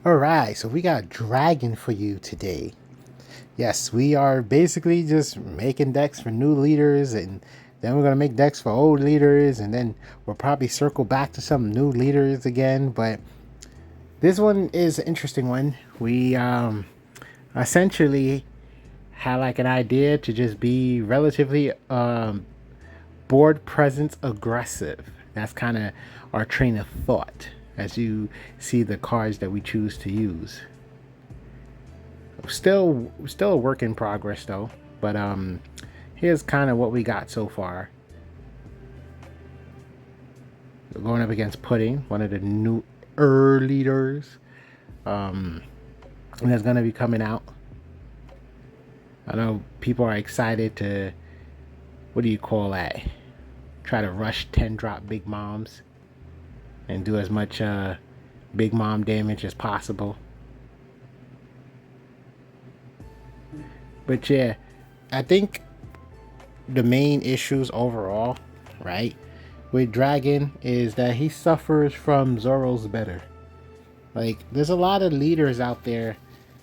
Alright, so we got Dragon for you today. Yes, we are basically just making decks for new leaders, and then we're going to make decks for old leaders, and then we'll probably circle back to some new leaders again. But this one is an interesting one. We essentially had like an idea to just be relatively board presence aggressive. That's kind of our train of thought as you see the cards that we choose to use. Still a work in progress though. But here's kind of what we got so far. We're going up against Pudding, one of the new leaders. And that's gonna be coming out. I know people are excited to, what do you call that? Try to rush 10 drop big moms and do as much big mom damage as possible. But yeah, I think the main issues overall, right, with Dragon is that he suffers from Zoro's better. Like, there's a lot of leaders out there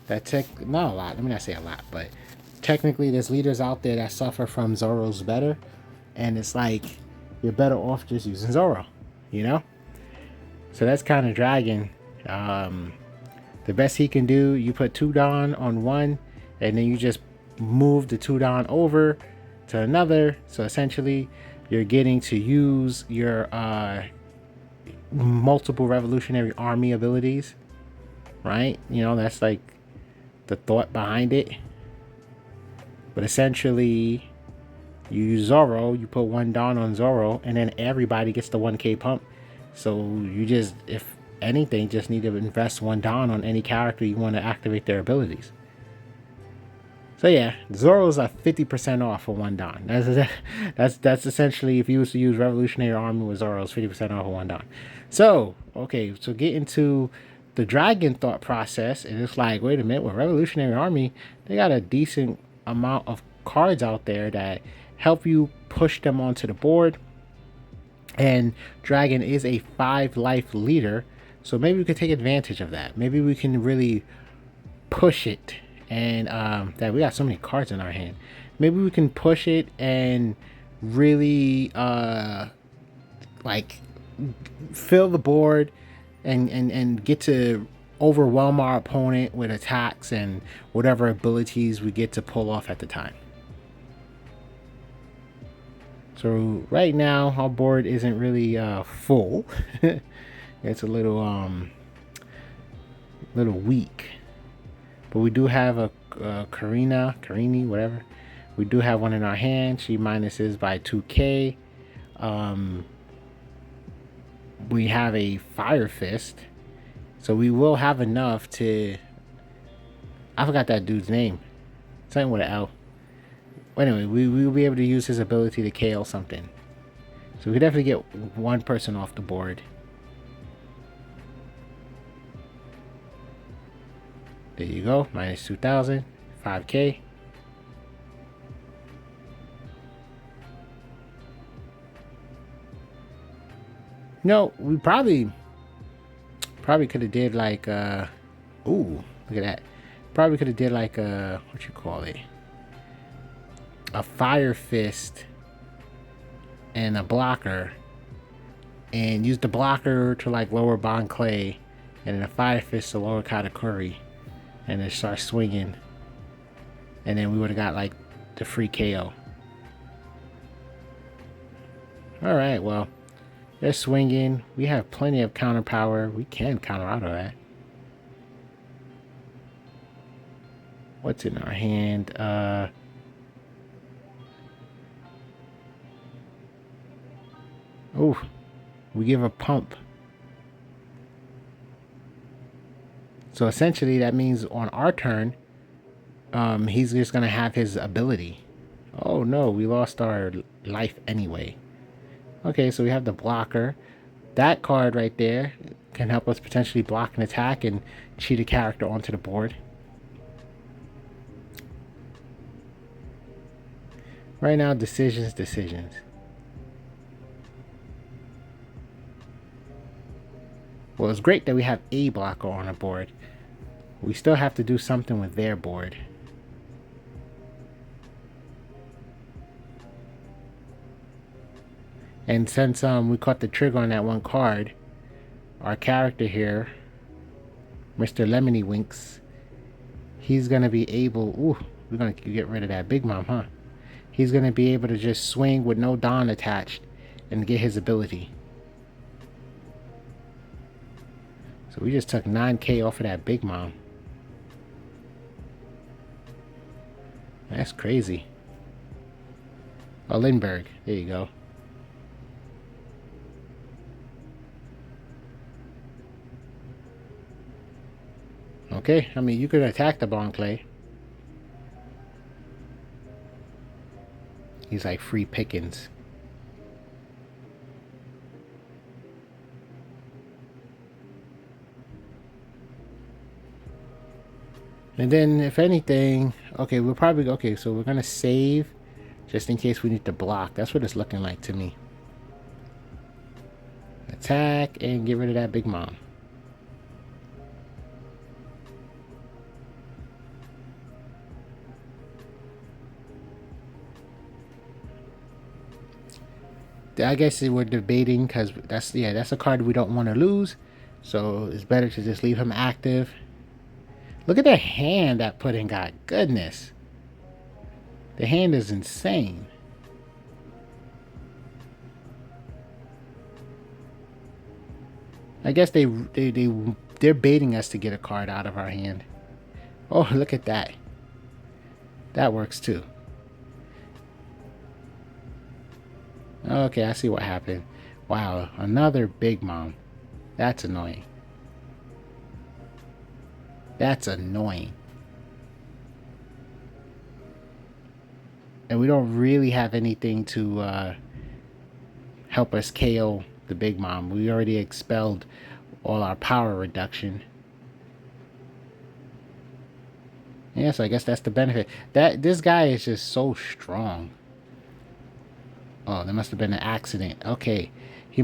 that not a lot, let me not say a lot, but technically there's leaders out there that suffer from Zoro's better, and it's like you're better off just using Zoro, you know? So that's kind of Dragon. The best he can do, you put 2 Dawn on one, and then you just move the 2 Dawn over to another. So essentially, you're getting to use your multiple Revolutionary Army abilities, right? You know, that's like the thought behind it. But essentially, you use Zoro, you put 1 Dawn on Zoro, and then everybody gets the 1k pump. So you just, if anything, just need to invest 1 Dawn on any character you want to activate their abilities. So yeah, Zoro's a 50% off for 1 Dawn. That's essentially, if you was to use Revolutionary Army with Zoro's 50% off of 1 Dawn. So, okay, so get into the Dragon thought process, and it's like, wait a minute, with Revolutionary Army, they got a decent amount of cards out there that help you push them onto the board. And Dragon is a 5 life leader, so maybe we could take advantage of that. Maybe we can really push it, and that we got so many cards in our hand. Maybe we can push it and really like fill the board and get to overwhelm our opponent with attacks and whatever abilities we get to pull off at the time. So right now our board isn't really full. It's a little weak, but we do have a Karini, whatever. We do have one in our hand. She minuses by 2k. We have a Fire Fist, so we will have enough to. I forgot that dude's name. Something with an L. Anyway, we will be able to use his ability to KO something. So we could definitely get 1 person off the board. There you go, minus 2,000, 5k. No, we probably could have did like ooh, look at that. Probably could have did like what you call it? A Fire Fist and a blocker, and use the blocker to like lower Bon Clay, and then a Fire Fist to lower Katakuri, and then start swinging, and then we would have got like the free KO. All right, well, they're swinging. We have plenty of counter power. We can counter out of that. What's in our hand? Oh, we give a pump. So essentially, that means on our turn, he's just gonna have his ability. Oh no, we lost our life anyway. Okay, so we have the blocker. That card right there can help us potentially block an attack and cheat a character onto the board. Right now, decisions. Well, it's great that we have a blocker on the board. We still have to do something with their board. And since we caught the trigger on that one card, our character here, Mr. Lemony Winks, he's gonna be able. Ooh, we're gonna get rid of that Big Mom, huh? He's gonna be able to just swing with no Don attached and get his ability. So we just took 9K off of that Big Mom. That's crazy. Oh, Lindbergh. There you go. Okay, I mean, you could attack the Bon Clay. He's like free pickings. And then, if anything, okay, we're probably, okay, so we're going to save just in case we need to block. That's what it's looking like to me. Attack and get rid of that Big Mom. I guess we're debating because that's a card we don't want to lose. So it's better to just leave him active. Look at the hand that Pudding got. Goodness. The hand is insane. I guess they're baiting us to get a card out of our hand. Oh, look at that. That works too. Okay, I see what happened. Wow, another Big Mom. That's annoying. That's annoying. And we don't really have anything to help us KO the Big Mom. We already expelled all our power reduction. Yeah, so I guess that's the benefit. This guy is just so strong. Oh, there must have been an accident. Okay, he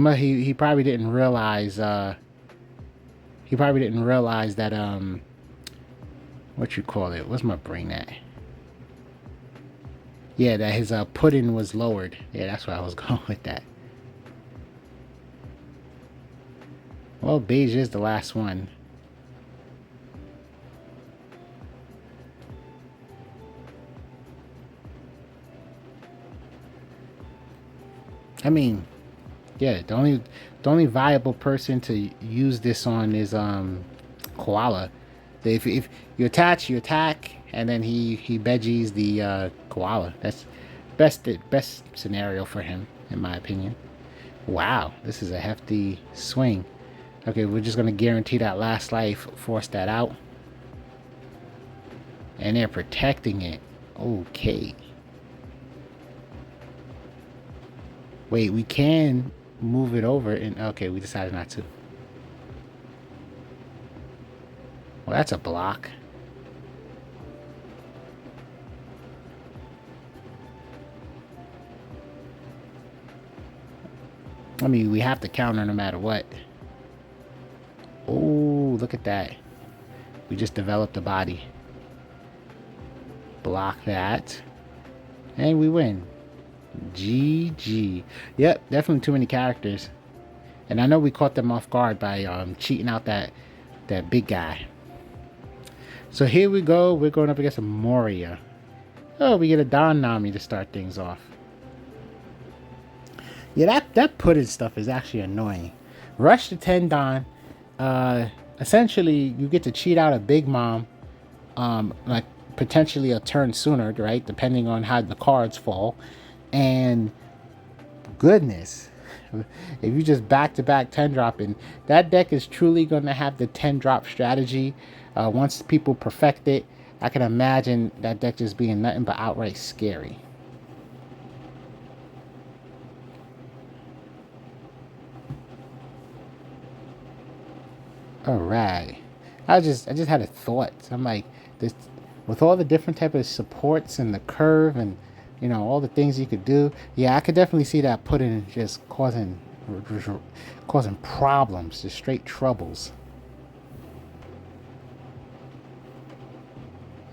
probably didn't realize. He probably didn't realize that what you call it? What's my brain at? Yeah, that his pudding was lowered. Yeah, that's where I was going with that. Well, beige is the last one. I mean, yeah, the only viable person to use this on is Koala. If you attach, you attack, and then he veggies the Koala. That's best scenario for him, in my opinion. Wow, this is a hefty swing. Okay, we're just gonna guarantee that last life, force that out, and they're protecting it. Okay. Wait, we can move it over, and okay, we decided not to. Well, that's a block. I mean, we have to counter no matter what. Oh, look at that. We just developed a body. Block that. And we win. GG. Yep, definitely too many characters. And I know we caught them off guard by cheating out that big guy. So here we go. We're going up against a Moria. Oh, we get a Don Nami to start things off. Yeah, that pudding stuff is actually annoying. Rush to 10 Don. Essentially, you get to cheat out a Big Mom. Like potentially a turn sooner, right? Depending on how the cards fall. And goodness, if you just back-to-back 10 dropping, that deck is truly going to have the 10 drop strategy. Once people perfect it, I can imagine that deck just being nothing but outright scary. All right, I just had a thought. I'm like, this with all the different type of supports and the curve and all the things you could do. Yeah, I could definitely see that pudding just causing just causing problems, just straight troubles.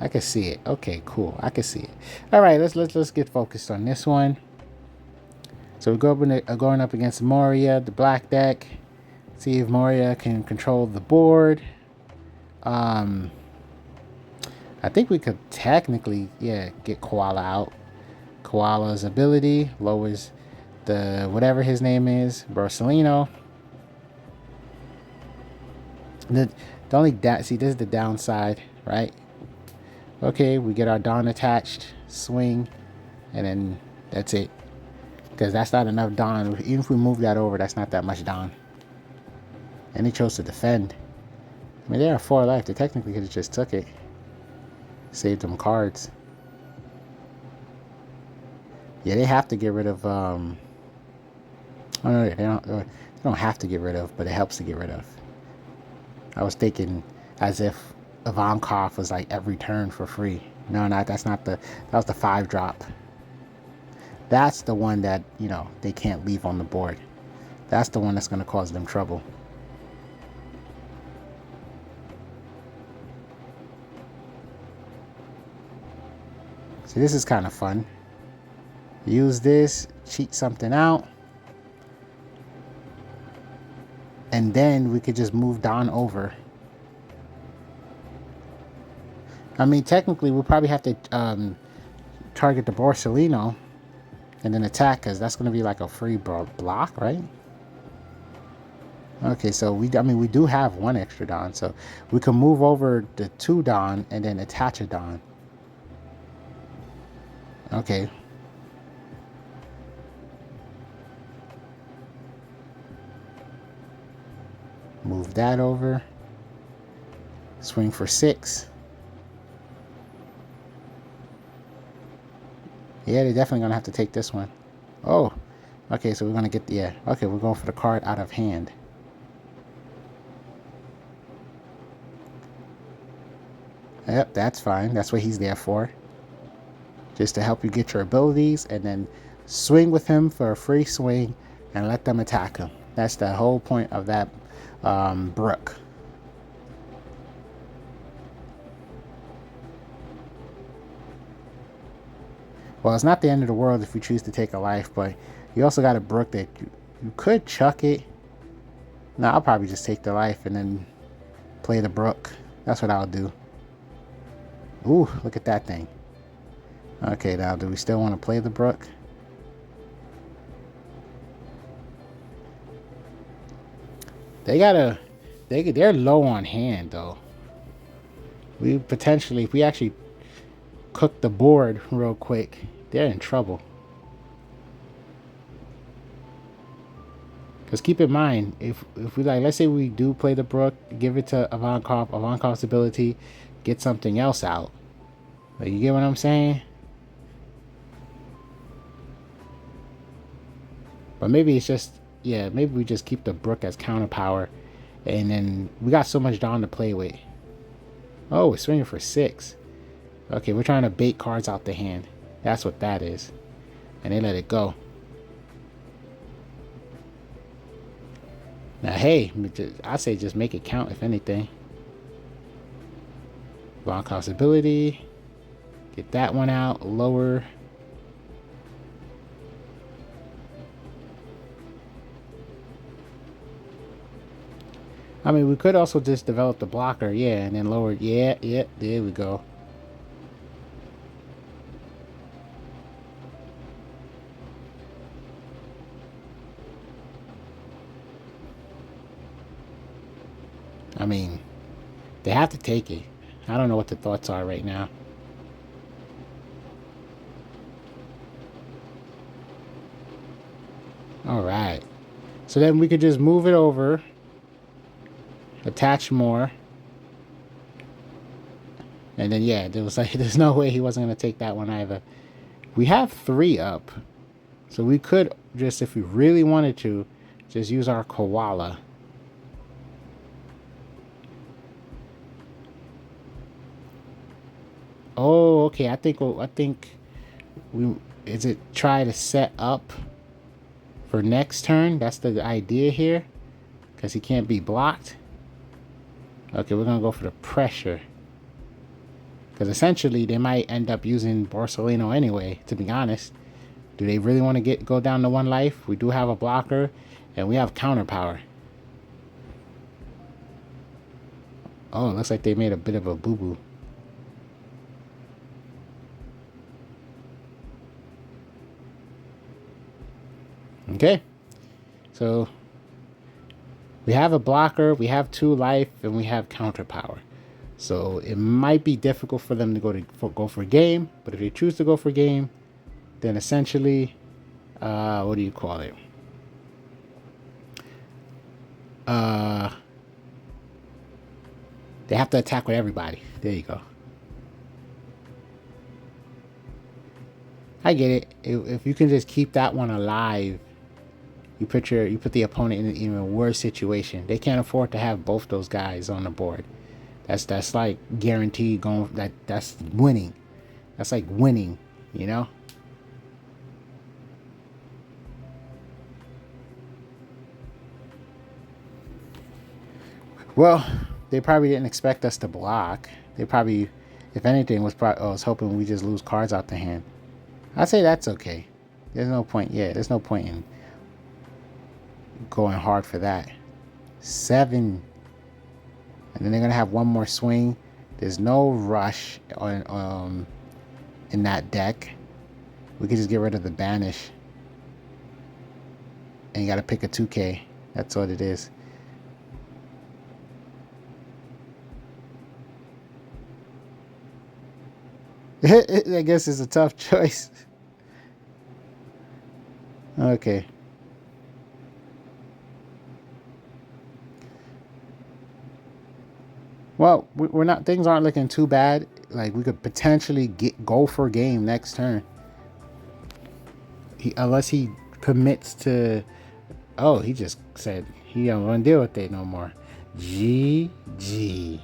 I can see it. Okay, cool. I can see it. All right, let's get focused on this one. So we're going up against Moria, the black deck. See if Moria can control the board. I think we could technically, yeah, get Koala out. Koala's ability lowers the whatever his name is, Borsalino. The only see, this is the downside, right? Okay, we get our Dawn attached, swing, and then that's it. Because that's not enough Dawn. Even if we move that over, that's not that much Dawn. And he chose to defend. I mean, they are 4 life. They technically could have just took it. Saved them cards. Yeah, they have to get rid of... Oh, no, they don't have to get rid of, but it helps to get rid of. I was thinking as if Ivankov was like every turn for free. No, that's not the... That was the 5-drop. That's the one that, you know, they can't leave on the board. That's the one that's going to cause them trouble. See, this is kind of fun. Use this, cheat something out. And then we could just move Don over. I mean, technically, we'll probably have to target the Borsalino and then attack, because that's going to be like a free block, right? Okay, so we do have 1 extra Don, so we can move over the 2 Don and then attach a Don. Okay. Move that over. Swing for 6. Yeah, they're definitely going to have to take this one. Oh, okay, so we're going to get the... Yeah, okay, we're going for the card out of hand. Yep, that's fine. That's what he's there for. Just to help you get your abilities, and then swing with him for a free swing and let them attack him. That's the whole point of that Brook. Well, it's not the end of the world if we choose to take a life, but you also got a Brook that you could chuck it. No, I'll probably just take the life and then play the Brook. That's what I'll do. Ooh, look at that thing. Okay, now do we still want to play the Brook? They're low on hand though. We potentially, if we actually cook the board real quick, they're in trouble. Because keep in mind, if we like, let's say we do play the Brook, give it to Ivankov, Ivankov's ability, get something else out. Like, you get what I'm saying? But maybe it's just, yeah, maybe we just keep the Brook as counter power, and then we got so much Dawn to play with. Oh, we're swinging for 6. Okay, we're trying to bait cards out the hand. That's what that is. And they let it go. Now, hey, I say just make it count, if anything. Long cost ability. Get that one out. Lower. I mean, we could also just develop the blocker, yeah, and then lower. Yeah, there we go. I mean, they have to take it. I don't know what the thoughts are right now. All right. So then we could just move it over. Attach more. And then, yeah, there was like, there's no way he wasn't going to take that one either. We have 3 up. So we could just, if we really wanted to, just use our koala. Oh, okay. I think we is it try to set up for next turn. That's the idea here, because he can't be blocked. Okay, we're gonna go for the pressure, because essentially they might end up using Borsellino anyway, to be honest. Do they really want to go down to 1 life? We do have a blocker, and we have counter power. Oh, it looks like they made a bit of a boo-boo. Okay, so we have a blocker, we have 2 life, and we have counter power. So it might be difficult for them to go for game, but if they choose to go for game, then essentially, what do you call it? They have to attack with everybody. There you go. I get it. If you can just keep that one alive, you put the opponent in an even worse situation. They can't afford to have both those guys on the board. That's like guaranteed going. That's winning. That's like winning, you know. Well, they probably didn't expect us to block. They probably, if anything, was hoping we just lose cards out the hand. I'd say that's okay. There's no point. Yeah, there's no point in going hard for that. 7, and then they're gonna have 1 more swing. There's no rush on in that deck. We could just get rid of the banish, and you got to pick a 2K. That's what it is. I guess it's a tough choice. Okay. Well, we're not. Things aren't looking too bad. Like, we could potentially go for game next turn. Unless he commits to. Oh, he just said he don't want to deal with it no more. GG.